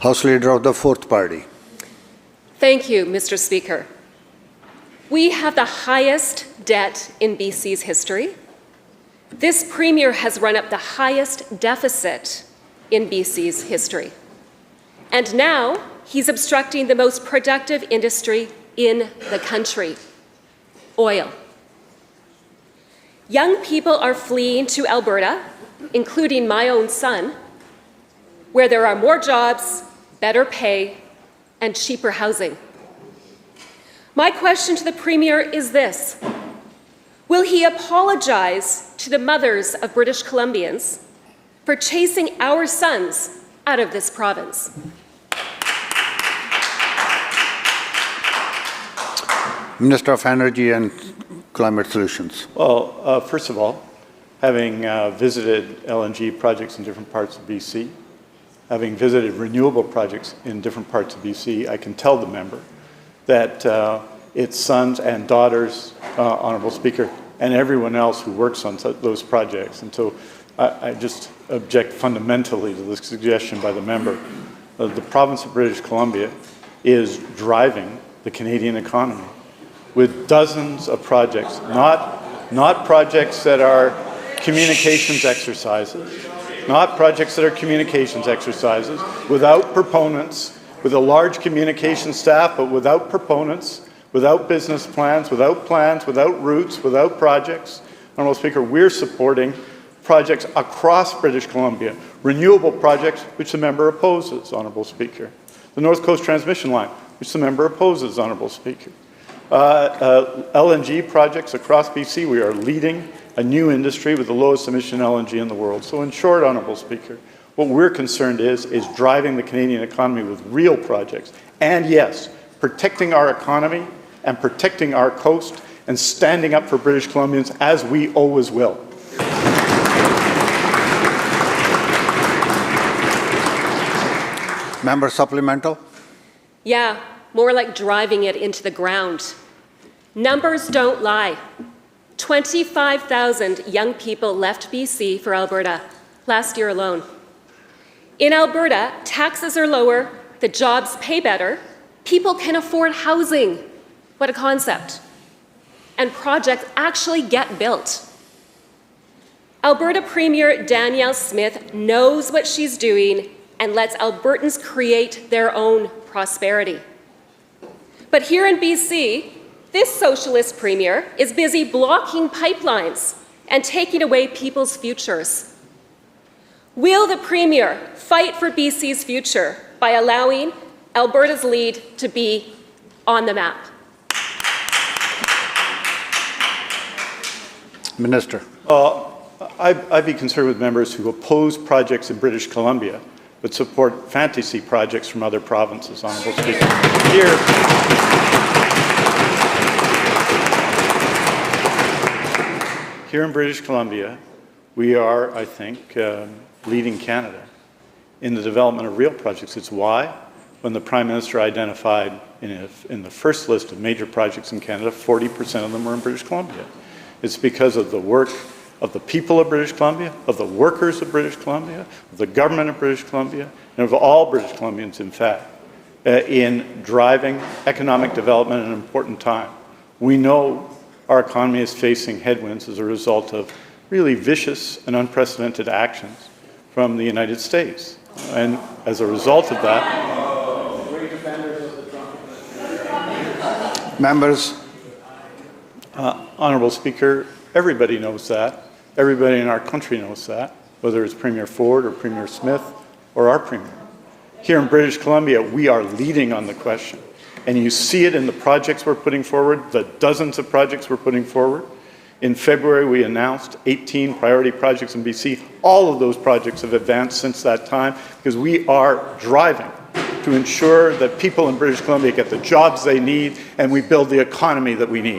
House Leader of the Fourth Party. Thank you, Mr. Speaker. We have the highest debt in BC's history. This Premier has run up the highest deficit in BC's history. And now he's obstructing the most productive industry in the country, oil. Young people are fleeing to Alberta, including my own son, where there are more jobs, better pay, and cheaper housing. My question to the Premier is this: will he apologize to the mothers of British Columbians for chasing our sons out of this province? Minister of Energy and Climate Solutions. Well, first of all, having visited LNG projects in different parts of BC, having visited renewable projects in different parts of BC, I can tell the member that its sons and daughters, Honourable Speaker, and everyone else who works on those projects. And so I just object fundamentally to the suggestion by the member. The province of British Columbia is driving the Canadian economy with dozens of projects, not projects that are communications exercises, not projects that are communications exercises, without proponents, with a large communication staff, but without proponents, without business plans, without routes, without projects. Honourable Speaker, we're supporting projects across British Columbia, renewable projects which the member opposes, Honourable Speaker. The North Coast Transmission Line, which the member opposes, Honourable Speaker. LNG projects across BC, we are leading a new industry with the lowest emission LNG in the world. So in short, Honourable Speaker, what we're concerned is driving the Canadian economy with real projects. And yes, protecting our economy and protecting our coast and standing up for British Columbians as we always will. Member supplemental. Yeah, more like driving it into the ground. Numbers don't lie. 25,000 young people left BC for Alberta last year alone. In Alberta, taxes are lower, the jobs pay better, people can afford housing. What a concept. And projects actually get built. Alberta Premier Danielle Smith knows what she's doing and lets Albertans create their own prosperity. But here in BC, this socialist premier is busy blocking pipelines and taking away people's futures. Will the premier fight for BC's future by allowing Alberta's lead to be on the map? Minister. I'd be concerned with members who oppose projects in British Columbia but support fantasy projects from other provinces, Honourable Speaker. Here in British Columbia, we are, I think, leading Canada in the development of real projects. It's why, when the Prime Minister identified in the first list of major projects in Canada, 40% of them were in British Columbia. It's because of the work of the people of British Columbia, of the workers of British Columbia, of the government of British Columbia, and of all British Columbians, in fact, in driving economic development at an important time. We know our economy is facing headwinds as a result of really vicious and unprecedented actions from the United States. And as a result of that, Members. Honourable Speaker, everybody knows that. Everybody in our country knows that, whether it's Premier Ford or Premier Smith or our Premier. Here in British Columbia, we are leading on the question. And you see it in the projects we're putting forward, the dozens of projects we're putting forward. In February, we announced 18 priority projects in BC. All of those projects have advanced since that time because we are driving to ensure that people in British Columbia get the jobs they need and we build the economy that we need.